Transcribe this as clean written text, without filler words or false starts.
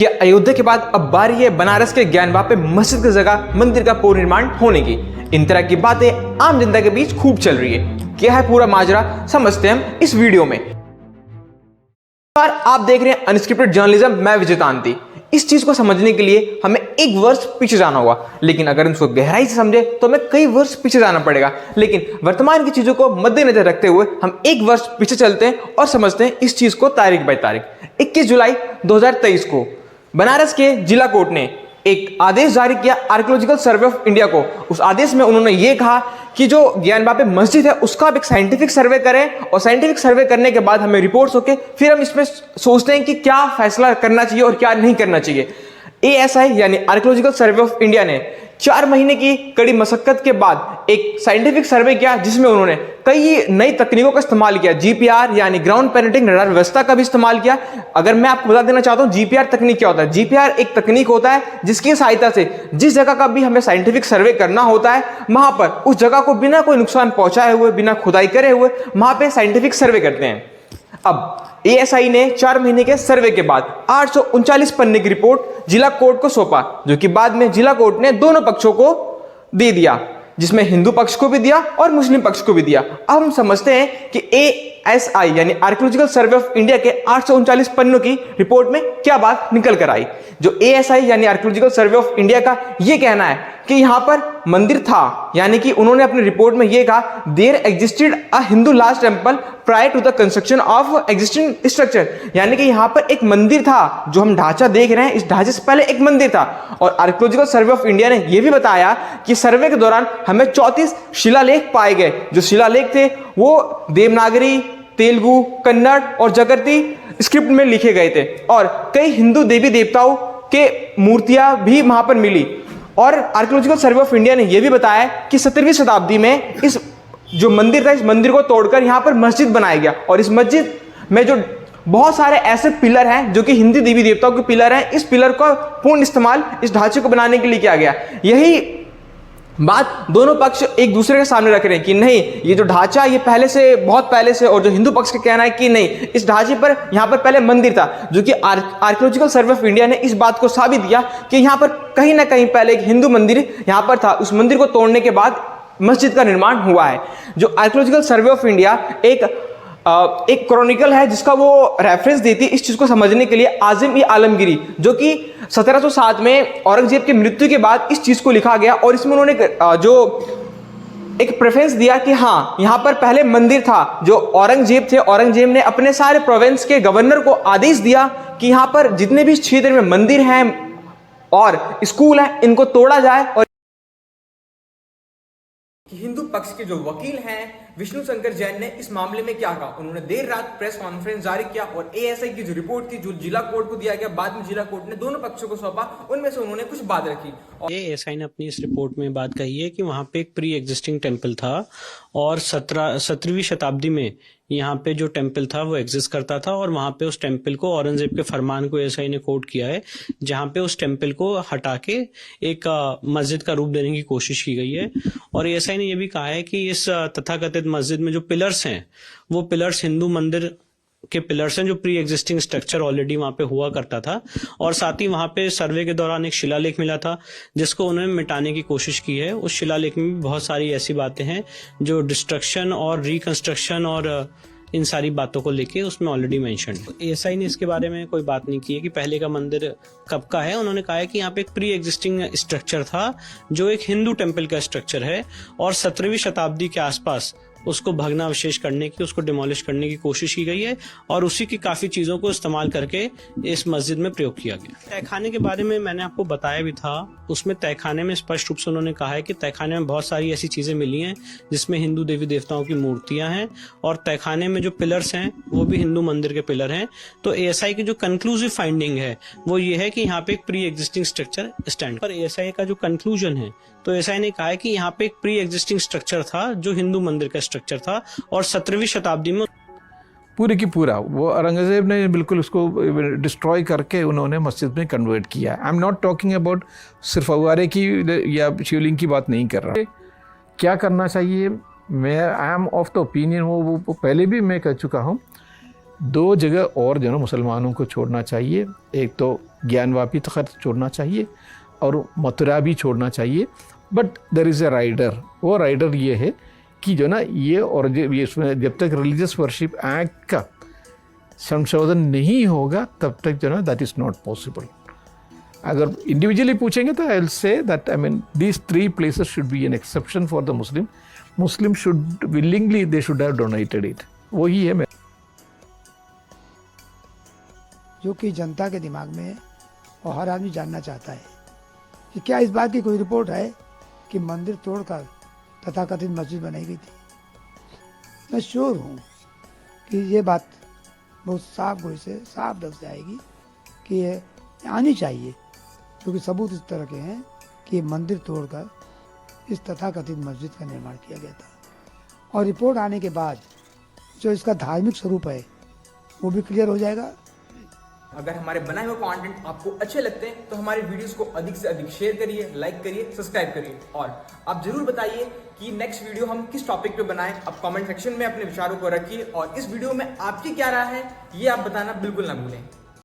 कि अयोध्या के बाद अब बारी है बनारस के ज्ञानवापी पे मस्जिद की जगह मंदिर का पुनर्निर्माण होने की। इन तरह की बातें आम जनता के बीच खूब चल रही है। क्या है पूरा माजरा, समझते हैं हम इस वीडियो में। आप देख रहे हैं अनस्क्रिप्टेड जर्नलिज्म, मैं विजय तांती। इस चीज को समझने के लिए हमें एक वर्ष पीछे जाना होगा, लेकिन अगर इसको गहराई से समझे तो हमें कई वर्ष पीछे जाना पड़ेगा। लेकिन वर्तमान की चीजों को मद्देनजर रखते हुए हम एक वर्ष पीछे चलते हैं और समझते हैं इस चीज को तारीख बाय तारीख। 21 जुलाई 2023 को बनारस के जिला कोर्ट ने एक आदेश जारी किया आर्कियोलॉजिकल सर्वे ऑफ इंडिया को। उस आदेश में उन्होंने ये कहा कि जो ज्ञानवापी मस्जिद है उसका आप एक साइंटिफिक सर्वे करें, और साइंटिफिक सर्वे करने के बाद हमें रिपोर्ट्स होके फिर हम इसमें सोचते हैं कि क्या फैसला करना चाहिए और क्या नहीं करना चाहिए। ASI यानी आर्कियोलॉजिकल सर्वे ऑफ इंडिया ने 4 महीने की कड़ी मशक्कत के बाद एक साइंटिफिक सर्वे किया, जिसमें उन्होंने कई नई तकनीकों का इस्तेमाल किया। GPR यानी ग्राउंड पेनिट्रेटिंग रडार व्यवस्था का भी इस्तेमाल किया। अगर मैं आपको बता देना चाहता हूं GPR तकनीक क्या होता है। GPR एक तकनीक होता है जिसकी सहायता से जिस जगह का भी हमें साइंटिफिक सर्वे करना होता है, वहां पर उस जगह को बिना कोई नुकसान पहुंचाए हुए, बिना खुदाई करे हुए वहां पे साइंटिफिक सर्वे करते हैं। अब ASI ने 4 महीने के सर्वे के बाद 839 पन्ने की रिपोर्ट जिला कोर्ट को सौंपा, जो कि बाद में जिला कोर्ट ने दोनों पक्षों को दे दिया, जिसमें हिंदू पक्ष को भी दिया और मुस्लिम पक्ष को भी दिया। अब हम समझते हैं कि ASI यानी आर्कियोलॉजिकल सर्वे ऑफ इंडिया के 839 पन्नों की रिपोर्ट में क्या बात निकल कर आई। जो ASI यानी आर्कियोलॉजिकल सर्वे ऑफ इंडिया का यह कहना है कि यहां पर मंदिर था, यानी कि उन्होंने अपनी रिपोर्ट में यह कहा there existed a Hindu last temple prior to the construction of existing structure, यानी कि यहां पर एक मंदिर था। जो हम ढांचा देख रहे हैं, इस ढांचे से पहले एक मंदिर था। और आर्कियोलॉजिकल सर्वे ऑफ इंडिया ने यह भी बताया कि सर्वे के दौरान हमें 34 शिलालेख पाए गए। जो शिलालेख थे वो देवनागरी, तेलुगु, कन्नड़ और जगर्ती स्क्रिप्ट में लिखे गए थे, और कई हिंदू देवी देवताओं के मूर्तियां भी वहां पर मिली। और आर्कियोलॉजिकल सर्वे ऑफ इंडिया ने यह भी बताया कि 17वीं शताब्दी में इस जो मंदिर था, इस मंदिर को तोड़कर यहां पर मस्जिद बनाया गया। और इस मस्जिद में जो बहुत सारे ऐसे पिलर हैं जो कि हिंदू देवी देवताओं के पिलर हैं, इस पिलर का पूर्ण इस्तेमाल इस ढांचे को बनाने के लिए किया गया। यही बात दोनों पक्ष एक दूसरे के सामने रख रहे हैं कि नहीं, ये जो ढांचा ये पहले से, बहुत पहले से, और जो हिंदू पक्ष का कहना है कि नहीं, इस ढांचे पर यहां पर पहले मंदिर था। जो कि आर्कियोलॉजिकल सर्वे ऑफ इंडिया ने इस बात को साबित किया कि यहां पर कहीं ना कहीं पहले एक हिंदू मंदिर यहां पर था। उस मंदिर को तोड़ने के बाद मस्जिद का निर्माण हुआ है। जो आर्कियोलॉजिकल सर्वे ऑफ इंडिया एक क्रॉनिकल है जिसका वो रेफरेंस देती है इस चीज को समझने के लिए। आजम-ई-आलमगीरी, जो कि 1707 में औरंगजेब की मृत्यु के बाद इस चीज को लिखा गया, और इसमें उन्होंने जो एक प्रेफरेंस दिया कि हाँ, यहां पर पहले मंदिर था। जो औरंगजेब थे, औरंगजेब ने अपने सारे प्रोविंस के गवर्नर को आदेश दिया कि यहां पर जितने भी क्षेत्र में मंदिर हैं और स्कूल हैं, इनको तोड़ा जाए। और हिंदू पक्ष के जो वकील हैं विष्णु शंकर जैन ने इस मामले में क्या कहा, उन्होंने देर रात प्रेस कॉन्फ्रेंस जारी किया, और ASI की जो रिपोर्ट थी जो जिला कोर्ट को दिया गया, बाद में जिला कोर्ट ने दोनों पक्षों को सौंपा, उनमें से उन्होंने कुछ बात रखी। ASI ने अपनी इस रिपोर्ट में बात कही है कि वहां पे एक प्री एग्जिस्टिंग टेम्पल था, और 17वीं शताब्दी में यहाँ पे जो टेम्पल था वो एग्जिस्ट करता था, और वहां पे उस टेम्पल को, औरंगजेब के फरमान को ASI ने कोट किया है, जहां पे उस टेम्पल को हटा के एक मस्जिद का रूप देने की कोशिश की गई है। और ASI ने यह भी कहा है कि इस तथाकथित मस्जिद में जो पिलर्स हैं वो पिलर्स हिंदू मंदिर के पिलर्स हैं, जो प्री एग्जिस्टिंग स्ट्रक्चर ऑलरेडी वहां पे हुआ करता था। और साथ ही वहां पे सर्वे के दौरान एक शिलालेख मिला था जिसको उन्होंने मिटाने की कोशिश की है। उस शिलालेख में भी बहुत सारी ऐसी बातें हैं जो डिस्ट्रक्शन और रिकंस्ट्रक्शन और इन सारी बातों को लेके उसमें ऑलरेडी मेंशन है। ASI ने इसके बारे में कोई बात नहीं की है कि पहले का मंदिर कब का है। उन्होंने कहा है कि यहाँ पे एक प्री एग्जिस्टिंग स्ट्रक्चर था जो एक हिंदू टेम्पल का स्ट्रक्चर है, और 17वीं शताब्दी के आसपास उसको भग्नावशेष करने की, उसको डिमोलिश करने की कोशिश की गई है, और उसी की काफी चीजों को इस्तेमाल करके इस मस्जिद में प्रयोग किया गया। तहखाने के बारे में मैंने आपको बताया भी था, उसमें तहखाने में स्पष्ट रूप से उन्होंने कहा है कि तहखाने में बहुत सारी ऐसी चीजें मिली हैं जिसमें हिंदू देवी देवताओं की मूर्तियां हैं, और तहखाने में जो पिलर्स हैं वो भी हिंदू मंदिर के पिलर हैं। तो ASI की जो कंक्लूसिव फाइंडिंग है वो ये है कि यहाँ पे एक प्री एग्जिस्टिंग स्ट्रक्चर स्टैंड पर। ASI का जो कंक्लूजन है, तो ASI ने कहा है कि यहाँ पे एक प्री एग्जिस्टिंग स्ट्रक्चर था जो हिंदू मंदिर का स्ट्रक्चर था, और 17वीं शताब्दी में पूरे की पूरा वो औरंगजेब ने बिल्कुल उसको डिस्ट्रॉय करके उन्होंने मस्जिद में कन्वर्ट किया। I am not talking about सिर्फ फव्वारे की या शिवलिंग की बात नहीं कर रहा। क्या करना चाहिए, मैं I am of the opinion, वो पहले भी मैं कह चुका हूँ, 2 जगह और जो मुसलमानों को छोड़ना चाहिए। एक तो ज्ञानवापी तखत छोड़ना चाहिए और मथुरा भी छोड़ना चाहिए। But there is a rider, वो राइडर ये है कि जो ना ये और ये इसमें जब तक रिलीजियस वर्शिप एक्ट का संशोधन नहीं होगा तब तक जो ना दैट इज़ नॉट पॉसिबल। अगर इंडिविजुअली पूछेंगे तो I will say that I mean these 3 places should be an exception for the Muslim should willingly they should have donated it. वही है जो कि जनता के दिमाग में है और हर आदमी जानना चाहता है कि क्या इस बात की कोई रिपोर्ट है कि मंदिर तोड़कर तथाकथित मस्जिद बनाई गई थी। मैं श्योर हूँ कि ये बात बहुत साफ गोई से साफ लफ्ज़ से आएगी कि ये आनी चाहिए, क्योंकि सबूत इस तरह के हैं कि ये मंदिर तोड़कर इस तथाकथित मस्जिद का निर्माण किया गया था। और रिपोर्ट आने के बाद जो इसका धार्मिक स्वरूप है वो भी क्लियर हो जाएगा। अगर हमारे बनाए हुए कंटेंट आपको अच्छे लगते हैं तो हमारे वीडियोस को अधिक से अधिक शेयर करिए, लाइक करिए, सब्सक्राइब करिए और आप जरूर बताइए कि नेक्स्ट वीडियो हम किस टॉपिक पे बनाएं। आप कमेंट सेक्शन में अपने विचारों को रखिए और इस वीडियो में आपकी क्या राय है ये आप बताना बिल्कुल ना भूलें।